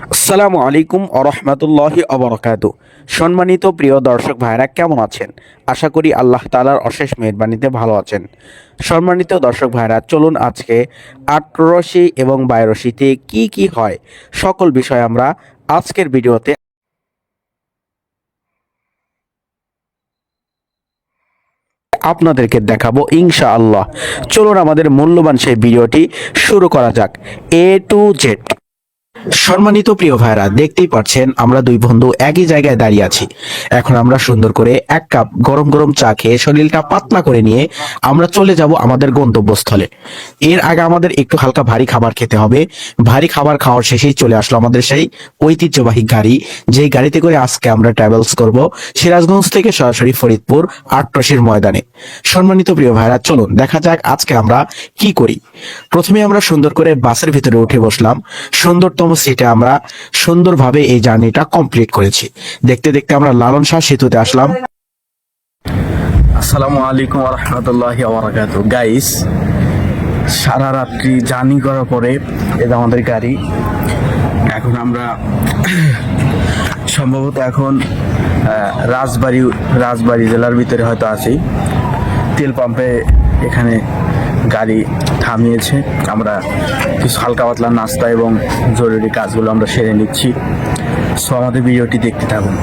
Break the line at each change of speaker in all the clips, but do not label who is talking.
আসসালামু আলাইকুম আরহামাতুল্লাহি আবরাকাতু। সম্মানিত প্রিয় দর্শক ভাইরা, কেমন আছেন? আশা করি আল্লাহ তাআলার অশেষ মেহেরবানিতে ভালো আছেন। সম্মানিত দর্শক ভাইরা, চলুন আজকে আটরশি এবং বায়রশিতে কি কি হয় সকল বিষয় আমরা আজকের ভিডিওতে আপনাদেরকে দেখাবো ইনশাআল্লাহ। চলুন আমাদের মূল্যবান সেই ভিডিওটি শুরু করা যাক। এ টু জেড। সম্মানিত প্রিয় ভাইরা, দেখতেই পাচ্ছেন আমরা দুই বন্ধু একই জায়গায় দাঁড়িয়ে আছি। এখন আমরা সুন্দর করে এক কাপ গরম গরম চা খেয়ে শরীরটা পাতলা করে নিয়ে আমরা চলে যাব আমাদের গন্তব্যস্থলে। এর আগে আমাদের একটু হালকা ভারী খাবার খেতে হবে। ভারী খাবার খাওয়ার শেষেই চলে আসলো আমাদের সেই ঐতিহ্যবাহী গাড়ি, যেই গাড়িতে করে আজকে আমরা ট্রাভেলস করব সিরাজগঞ্জ থেকে সরাসরি ফরিদপুর আটরশির ময়দানে। সম্মানিত প্রিয় ভাইরা, চলুন দেখা যাক আজকে আমরা কি করি। প্রথমে আমরা সুন্দর করে বাসের ভিতরে উঠে বসলাম। সুন্দরতম সিটে আমরা সুন্দরভাবে এই জার্নিটা কমপ্লিট করেছি। দেখতে দেখতে আমরা লালন শাহ সেতুতে আসলাম। আসসালামু আলাইকুম ওয়া রাহমাতুল্লাহি ওয়া বারাকাতুহু। গাইস, সারা রাত্রি জার্নি করার পরে এটা আমাদের গাড়ি। এখন আমরা সম্ভবত এখন রাজবাড়ী জেলার ভিতরে হয়তো আছি। তেল পাম্পে এখানে গাড়ি থামিয়েছে। আমরা কিছু হালকা পাতলা নাস্তা এবং জরুরি কাজগুলো আমরা সেরে নিচ্ছি। সো আমাদের ভিডিওটি দেখতে থাকুন।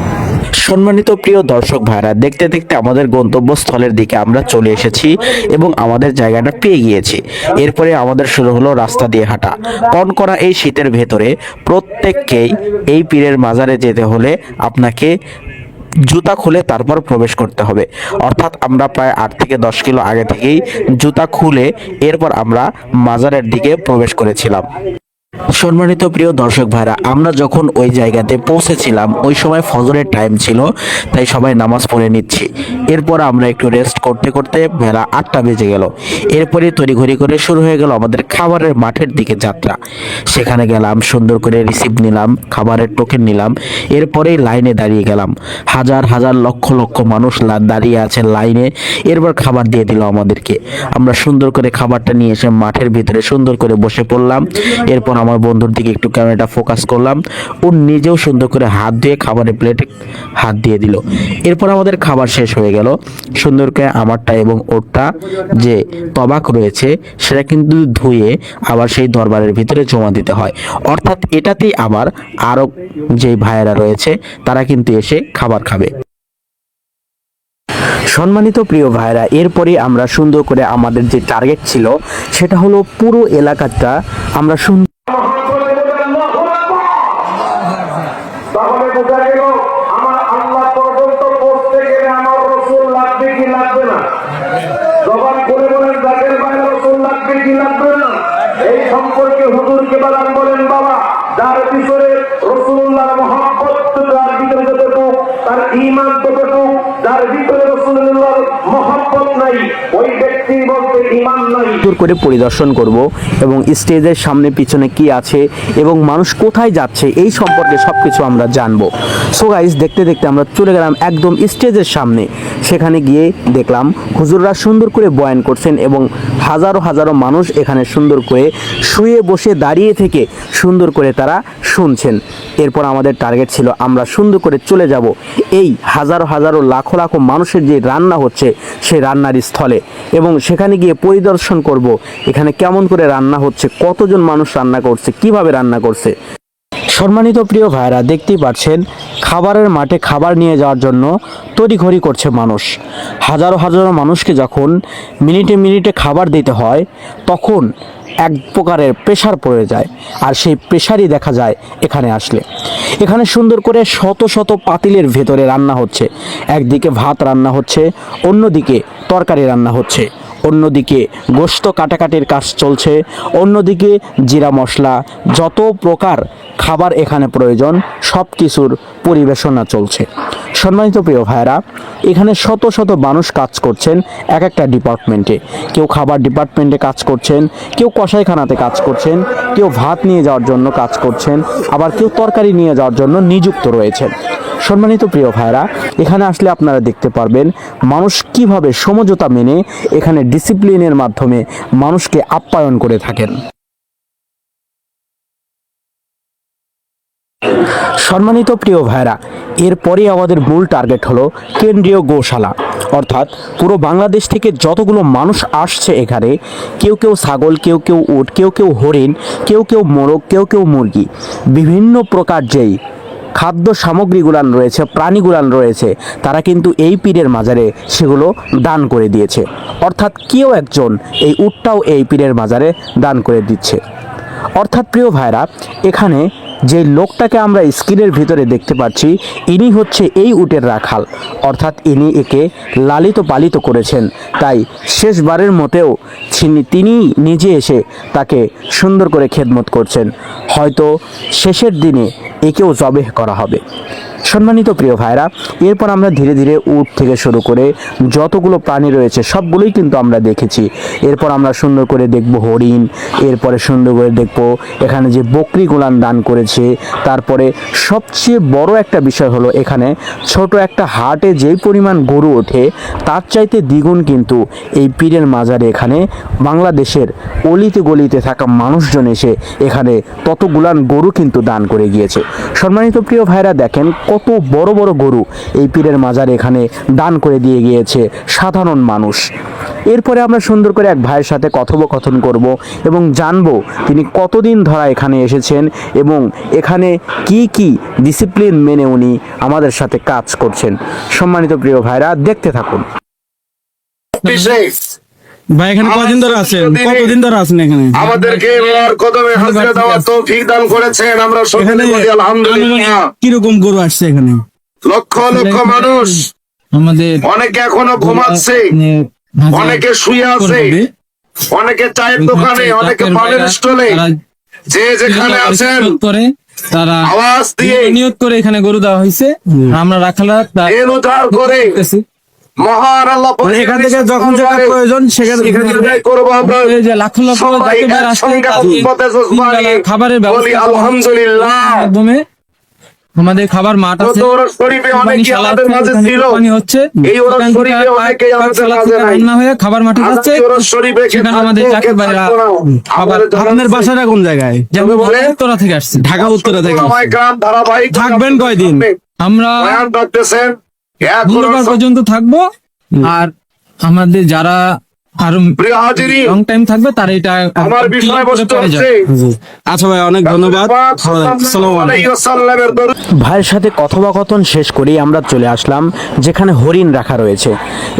সম্মানিত প্রিয় দর্শক ভাইরা, দেখতে দেখতে আমাদের গন্তব্যস্থলের দিকে আমরা চলে এসেছি এবং আমাদের জায়গাটা পেয়ে গিয়েছি। এরপরে আমাদের শুরু হলো রাস্তা দিয়ে হাঁটা। কনকনা এই শীতের ভেতরে প্রত্যেককেই এই পীরের মাজারে যেতে হলে আপনাকে জুতা খুলে তারপর প্রবেশ করতে হবে। অর্থাৎ আমরা প্রায় 8 থেকে 10 কিলো আগে থেকেই জুতা খুলে এরপর আমরা মাজারের দিকে প্রবেশ করেছিলাম। সম্মানিত প্রিয় দর্শক ভাইরা, আমরা যখন ওই জায়গাতে পৌঁছেছিলাম ওই সময় ফজরের টাইম ছিল, তাই সবাই নামাজ পড়ে নিচ্ছি। এরপর আমরা একটু রেস্ট করতে করতে বেলা 8টা বেজে গেল। এরপরে তড়িঘড়ি করে শুরু হয়ে গেল আমাদের খাবারের মাঠের দিকে যাত্রা। সেখানে গেলাম, সুন্দর করে রিসিপ্ট নিলাম, খাবারের টোকেন নিলাম। এরপরেই লাইনে দাঁড়িয়ে গেলাম। হাজার হাজার লক্ষ লক্ষ মানুষ দাঁড়িয়ে আছে লাইনে। এরপর খাবার দিয়ে দিল আমাদেরকে। আমরা সুন্দর করে খাবারটা নিয়ে এসে মাঠের ভিতরে সুন্দর করে বসে পড়লাম। এরপর আমার বন্ধুর দিকে একটু ক্যামেরাটা ফোকাস করলাম। ও নিজেও সুন্দর করে হাত দিয়ে খাবারের প্লেটে হাত দিয়ে দিল। এরপর আমাদের খাবার শেষ হয়ে গেল। সুন্দর করে আমারটা এবং ওরটা যে তবাক রয়েছে সেটা কিন্তু ধুয়ে আবার সেই দরবারের ভিতরে জমা দিতে হয়। অর্থাৎ এটাতেই আবার আরো যে ভাইয়েরা রয়েছে তারা কিন্তু এসে খাবার খাবে। সম্মানিত প্রিয় ভাইরা, এরপরে আমরা সুন্দর করে আমাদের যে টার্গেট ছিল সেটা হলো পুরো এলাকাটা আমরা সুন্দর
তাহলে বোঝা গেল আমার আল্লাহ পর্যন্ত পৌঁছতে গেলে আমার রসুল লাগবে কি লাগবে না? জবান করে বলেন, জাকের বাইরে রসুল লাগবে কি লাগবে না? এই সম্পর্কে হুজুরকে বাদান বলেন, বাবা যার ভিতরে রসুল্লাহর মহব্বত, যার ভিতরে যতটুকু তার ঈমান ততটুকু, যার ভিতরে রসুল্লাহর মহব্বত নাই ওই ব্যক্তি বলতে ঈমান নাই।
করে পরিদর্শন করব এবং স্টেজের সামনে পিছনে কি আছে এবং মানুষ কোথায় যাচ্ছে এই সম্পর্কে সবকিছু আমরা জানবো। সো গাইস, দেখতে দেখতে আমরা চলে গেলাম একদম স্টেজের সামনে। সেখানে গিয়ে দেখলাম হুজুররা সুন্দর করে বয়ান করছেন এবং হাজারো হাজারো মানুষ এখানে সুন্দর করে শুয়ে বসে দাঁড়িয়ে থেকে সুন্দর করে তারা শুনছেন। এরপর আমাদের টার্গেট ছিল আমরা সুন্দর করে চলে যাব এই হাজারো হাজারো লাখো লাখো মানুষের যে রান্না হচ্ছে সেই রান্নার স্থলে এবং সেখানে গিয়ে পরিদর্শন করব এখানে কেমন করে রান্না হচ্ছে, কতজন মানুষ রান্না করছে, কিভাবে রান্না করছে। সম্মানিত প্রিয় ভাইরা, দেখতেই পাচ্ছেন খাবারের মাঠে খাবার নিয়ে যাওয়ার জন্য তড়িঘড়ি করছে মানুষ। হাজারো হাজারো মানুষকে যখন মিনিটে মিনিটে খাবার দিতে হয় তখন এক প্রকারের প্রেশার পড়ে যায়, আর সেই প্রেশারই দেখা যায় এখানে আসলে। এখানে সুন্দর করে শত শত পাতিলের ভেতরে রান্না হচ্ছে। একদিকে ভাত রান্না হচ্ছে, অন্যদিকে তরকারি রান্না হচ্ছে, অন্যদিকে গোশত কাটাকাটির কাজ চলছে, অন্যদিকে জিরা মশলা যত প্রকার খাবার এখানে প্রয়োজন সব কিছুর পরিবেশনা চলছে। সম্মানিত প্রিয় ভাইরা, এখানে শত শত মানুষ কাজ করছেন এক একটা ডিপার্টমেন্টে। কেউ খাবার ডিপার্টমেন্টে কাজ করছেন, কেউ কসাইখানাতে কাজ করছেন, কেউ ভাত নিয়ে যাওয়ার জন্য কাজ করছেন, আবার কেউ তরকারি নিয়ে যাওয়ার জন্য নিযুক্ত রয়েছেন। সম্মানিত প্রিয় ভাইরা, এখানে আসলে আপনারা দেখতে পারবেন মানুষ কিভাবে সমঝোতা মেনে এখানে ডিসিপ্লিনের মাধ্যমে মানুষকে আপ্যায়ন করে থাকেন। সম্মানিত প্রিয় ভাইরা, এরপরে আমাদের মূল টার্গেট হলো কেন্দ্রীয় গোশালা, অর্থাৎ পুরো বাংলাদেশ থেকে যতগুলো মানুষ আসছে এখানে, কেউ কেউ ছাগল, কেউ কেউ উট, কেউ কেউ হরিণ, কেউ কেউ মোরগ, কেউ কেউ মুরগি, বিভিন্ন প্রকার যেই খাদ্য সামগ্রীগুলান রয়েছে, প্রাণীগুলান রয়েছে, তারা কিন্তু এই পীরের মাজারে সেগুলো দান করে দিয়েছে। অর্থাৎ কেউ একজন এই উটটাও এই পীরের মাজারে দান করে দিচ্ছে। অর্থাৎ প্রিয় ভাইরা, এখানে যে লোকটাকে আমরা স্ক্রিনের ভিতরে দেখতে পাচ্ছি, ইনি হচ্ছে এই উটের রাখাল, অর্থাৎ ইনি একে লালিত পালিত করেছেন। তাই শেষবারের মতেও তিনি নিজে এসে তাকে সুন্দর করে খেদমত করছেন। হয়তো শেষের দিনে একেও জবেহ করা হবে। সম্মানিত প্রিয় ভাইরা, এরপর আমরা ধীরে ধীরে উট থেকে শুরু করে যতগুলো প্রাণী রয়েছে সবগুলোই কিন্তু আমরা দেখেছি। এরপর আমরা সুন্দর করে দেখব হরিণ, এরপরে সুন্দর করে দেখব এখানে যে বকরি গুলান দান করেছে। তারপরে সবচেয়ে বড় একটা বিষয় হলো, এখানে ছোট একটা হাটে যেই পরিমাণ গরু ওঠে তার চাইতে দ্বিগুণ কিন্তু এই পীরের মাজারে এখানে বাংলাদেশের অলিতে গলিতে থাকা মানুষজন এসে এখানে ততগুলান গরু কিন্তু দান করে গিয়েছে। সম্মানিত প্রিয় ভাইরা, দেখেন কত বড় বড় গরু এই পীরের মাজারে এখানে দান করে দিয়ে গিয়েছে সাধারণ মানুষ। এরপরে আমরা সুন্দর করে এক ভাইয়ের সাথে কথোপকথন করব এবং জানবো তিনি কতদিন ধরা এখানে এসেছেন এবং এখানে কি কি ডিসিপ্লিন মেনে উনি আমাদের সাথে কাজ করছেন। সম্মানিত প্রিয় ভাইরা, দেখতে থাকুন।
ভাই এখানে কতদিন ধরে আছেন? কতদিন ধরে আছেন এখানে?
আমাদেরকে ওর কদমে হাজরা দেওয়ার তৌফিক দান করেছেন। আমরা সকলে বলি আলহামদুলিল্লাহ।
কিরকম গরু আসছে এখানে?
লক্ষ লক্ষ মানুষ,
আমাদের
অনেকে এখনো ঘুমাচ্ছে, অনেকে শুয়ে আছে, অনেকে চায়ের দোকানে, অনেকে পানের স্টলে, যে যেখানে আছেন
করে তারা
আওয়াজ দিয়ে
নিয়ত করে এখানে গরু দেওয়া হয়েছে। আমরা রাখালা
এল উদ্ধার করে মহান আল্লাহ
এখান থেকে যখন যেটা প্রয়োজন সেখানে
করবো আমরা।
এই যে লাখ লাখ
সবাই একসঙ্গে উম্মতে জজবানি
খাবারের
বলি আলহামদুলিল্লাহ।
মাধ্যমে আমাদের খাবার মাঠ আছে,
ওরস শরীফে অনেকে আমাদের মাঝে ছিল,
পানি হচ্ছে
এই ওরস শরীফে অনেকে আমাদের মাঝে নাই।
রান্না হয়ে খাবার মাঠে যাচ্ছে,
ওরস শরীফে
সেখানে আমাদের চাকরি ভাইরা খাবার। আপনার বাসাটা কোন জায়গায়? যেমন
বলে
উত্তরা থেকে আসছে, ঢাকা উত্তরা থেকে আসছে।
গ্রাম ধারাবাহিক
থাকবেন কয়দিন? আমরা
বয়ান করতেছেন
বুধবার পর্যন্ত থাকবো। আর আমাদের যারা আরো
প্রিয় হাজিরি,
লং টাইম থাকবে তারা এটা
আমার বিষয়বস্তু হচ্ছে
আচ্ছা ভাই, অনেক ধন্যবাদ। আসসালামু আলাইকুম।
ভাইয়ের সাথে কথোপকথন শেষ করেই আমরা চলে আসলাম যেখানে হরিণ রাখা রয়েছে।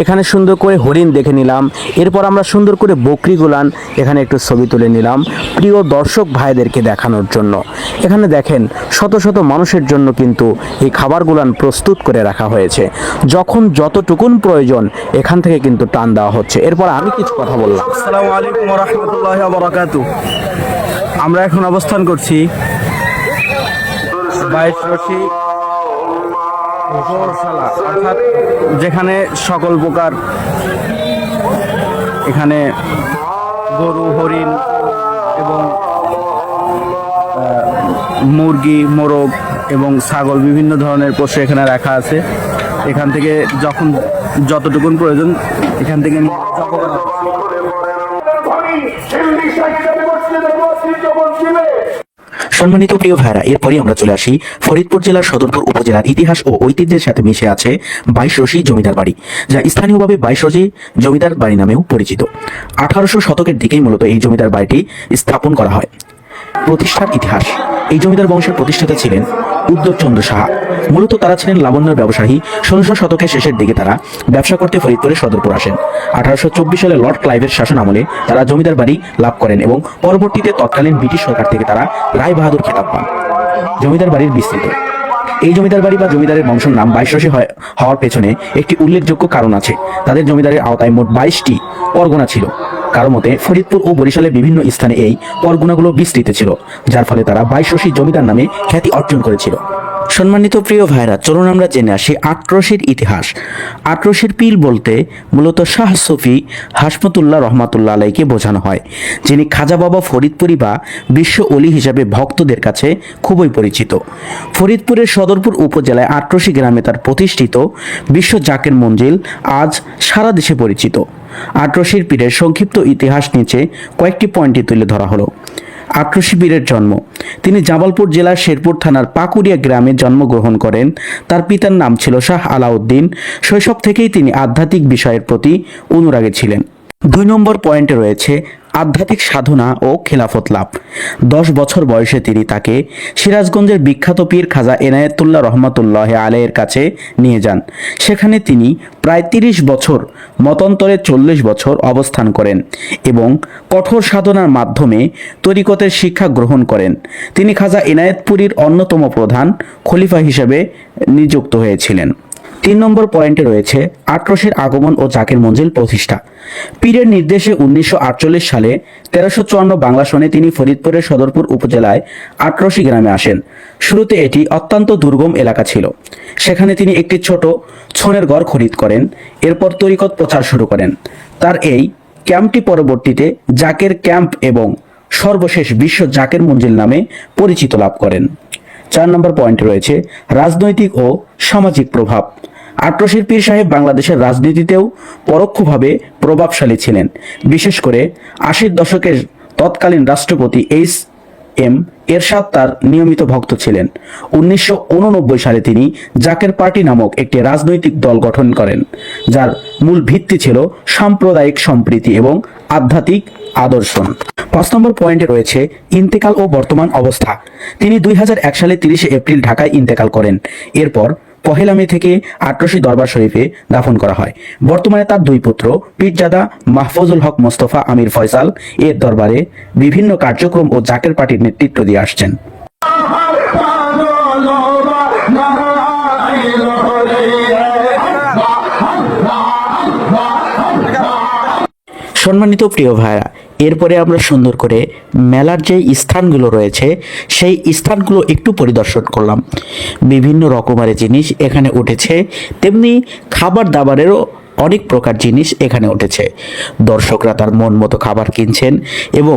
এখানে সুন্দর করে হরিণ দেখে নিলাম। এরপর আমরা সুন্দর করে বকরি গুলান এখানে একটু ছবি তুলে নিলাম প্রিয় দর্শক ভাইদেরকে দেখানোর জন্য। এখানে দেখেন শত শত মানুষের জন্য কিন্তু এই খাবারগুলান প্রস্তুত করে রাখা হয়েছে। যখন যতটুকুন প্রয়োজন এখান থেকে কিন্তু টান দেওয়া হচ্ছে। এরপর আমি কিছু কথা বললাম।
আসসালামু আলাইকুম ওয়া রাহমাতুল্লাহি ওয়া বারাকাতুহু। আমরা এখন অবস্থান করছি 22 রশি গোশালা, অর্থাৎ যেখানে সকল প্রকার এখানে গরু, হরিণ এবং মুরগি, মোরগ এবং ছাগল বিভিন্ন ধরনের পশু এখানে রাখা আছে। এখান থেকে যখন যতটুকুন প্রয়োজন এখান থেকে
সম্মানিত প্রিয় ভাইরা, এরপরই আমরা চলে আসি ফরিদপুর জেলার সদরপুর উপজেলার ইতিহাস ও ঐতিহ্যের সাথে মিশে আছে 22 রশি জমিদার বাড়ি, যা স্থানীয়ভাবে 22 রশি জমিদার বাড়ি নামেও পরিচিত। 1800 শতকের দিকেই মূলত এই জমিদার বাড়িটি স্থাপন করা হয়। প্রতিষ্ঠার ইতিহাস: এই জমিদার বংশের প্রতিষ্ঠাতা ছিলেন উদ্যোগচন্দ্র সাহা। মূলত তারা ছিলেন লাবণ্যের ব্যবসায়ী। 1600 শতকের শেষের দিকে তারা ব্যবসা করতে ফরিদপুরে সদরপুর আসেন। 1824 সালে লর্ড ক্লাইভের শাসন আমলে তারা জমিদার বাড়ি লাভ করেন এবং পরবর্তীতে তৎকালীন ব্রিটিশ সরকার থেকে তারা রায় বাহাদুর খেতাব পান। জমিদার বাড়ির বিস্তৃত: এই জমিদার বাড়ি বা জমিদারের বংশের নাম 22 রশি হওয়ার পেছনে একটি উল্লেখযোগ্য কারণ আছে। তাদের জমিদারের আওতায় মোট 22টি পরগনা ছিল। কারো মতে ফরিদপুর ও বরিশালের বিভিন্ন স্থানে এই পরগনাগুলো বিস্তৃত ছিল, যার ফলে তারা 22 রশি জমিদার নামে খ্যাতি অর্জন করেছিল। সম্মানিত প্রিয় ভাইরা, চলুন আমরা জেনে আসি 8 রশির ইতিহাস। 8 রশির পীর বলতে মূলত শাহ সফি হাসমতুল্লাহ রহমাতুল্লাহ আলাইকে বোঝানো হয়, যিনি খাজা বাবা ফরিদপুরি বা বিশ্ব অলি হিসাবে ভক্তদের কাছে খুবই পরিচিত। ফরিদপুরের সদরপুর উপজেলায় 8 রশি গ্রামে তার প্রতিষ্ঠিত বিশ্ব জাকের মঞ্জিল আজ সারা দেশে পরিচিত। 8 রশির পীরের সংক্ষিপ্ত ইতিহাস নিচে কয়েকটি পয়েন্টে তুলে ধরা হলো। আট্রসি পীরের জন্ম। তিনি জামালপুর জেলার শেরপুর থানার পাকুড়িয়া গ্রামে জন্মগ্রহণ করেন। তার পিতার নাম ছিল শাহ আলাউদ্দিন। শৈশব থেকেই তিনি আধ্যাত্মিক বিষয়ের প্রতি অনুরাগী ছিলেন। 2 নম্বর পয়েন্টে রয়েছে আধ্যাত্মিক সাধনা ও খেলাফত লাভ। 10 বছর বয়সে তিনি তাকে সিরাজগঞ্জের বিখ্যাত পীর খাজা এনায়েতুল্লাহ রহমাতুল্লাহ আলাইহির কাছে নিয়ে যান। সেখানে তিনি প্রায় 30 বছর, মতান্তরে 40 বছর অবস্থান করেন এবং কঠোর সাধনার মাধ্যমে তরিকতের শিক্ষা গ্রহণ করেন। তিনি খাজা এনায়েতপুরীর অন্যতম প্রধান খলিফা হিসেবে নিযুক্ত হয়েছিলেন। 3 নম্বর পয়েন্টে রয়েছে আট্রসির আগমন ও জাকের মঞ্জিল প্রতিষ্ঠা। পীরের নির্দেশে 1948 সালে 1354 বাংলা সনে তিনি ফরিদপুরের সদরপুর উপজেলায় আট্রসি গ্রামে আসেন। শুরুতে এটি অত্যন্ত দুর্গম এলাকা ছিল। সেখানে তিনি একটি ছোট ছনের ঘর খরিদ করেন। এরপর তরিকত প্রচার শুরু করেন। তার এই ক্যাম্পটি পরবর্তীতে জাকের ক্যাম্প এবং সর্বশেষ বিশ্ব জাকের মঞ্জিল নামে পরিচিত লাভ করেন। 4 নম্বর পয়েন্টে রয়েছে রাজনৈতিক ও সামাজিক প্রভাব। আট্রসির পীর সাহেব বাংলাদেশের রাজনীতিতেও পরোক্ষভাবে প্রভাবশালী ছিলেন। বিশেষ করে 80-র দশকের তৎকালীন রাষ্ট্রপতি এইচ.এম. এরশাদ তার নিয়মিত ভক্ত ছিলেন। 1989 সালে তিনি জাকের পার্টি নামক একটি রাজনৈতিক দল গঠন করেন, যার মূল ভিত্তি ছিল সাম্প্রদায়িক সম্প্রীতি এবং আধ্যাত্মিক আদর্শন। 5 নম্বর পয়েন্টে রয়েছে ইন্তেকাল ও বর্তমান অবস্থা। তিনি 2001 সালে 30 এপ্রিল ঢাকায় ইন্তেকাল করেন। এরপর 1 মে থেকে আট্রসি দরবার শরীফে দাফন করা হয়। বর্তমানে তার 2 পুত্র পীরজাদা মাহফুজুল হক মোস্তফা আমির ফয়সাল এর দরবারে বিভিন্ন কার্যক্রম ও জাকের পার্টির নেতৃত্ব দিয়ে আসছেন। সম্মানিত প্রিয় ভাইরা, এরপরে আমরা সুন্দর করে মেলার যে স্থানগুলো রয়েছে সেই স্থানগুলো একটু পরিদর্শন করলাম। বিভিন্ন রকমের জিনিস এখানে উঠেছে, তেমনি খাবার দাবারেরও অনেক প্রকার জিনিস এখানে উঠেছে। দর্শকরা তার মন মতো খাবার কিনছেন এবং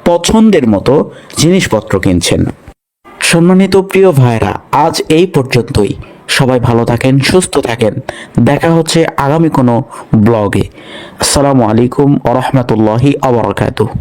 পছন্দের মতো জিনিসপত্র কিনছেন। সম্মানিত প্রিয় ভাইরা, আজ এই পর্যন্তই। সবাই ভালো থাকেন, সুস্থ থাকেন। দেখা হচ্ছে আগামী কোনো ব্লগে। আসসালামু আলাইকুম ওয়া রাহমাতুল্লাহি ওয়া বারাকাতুহু।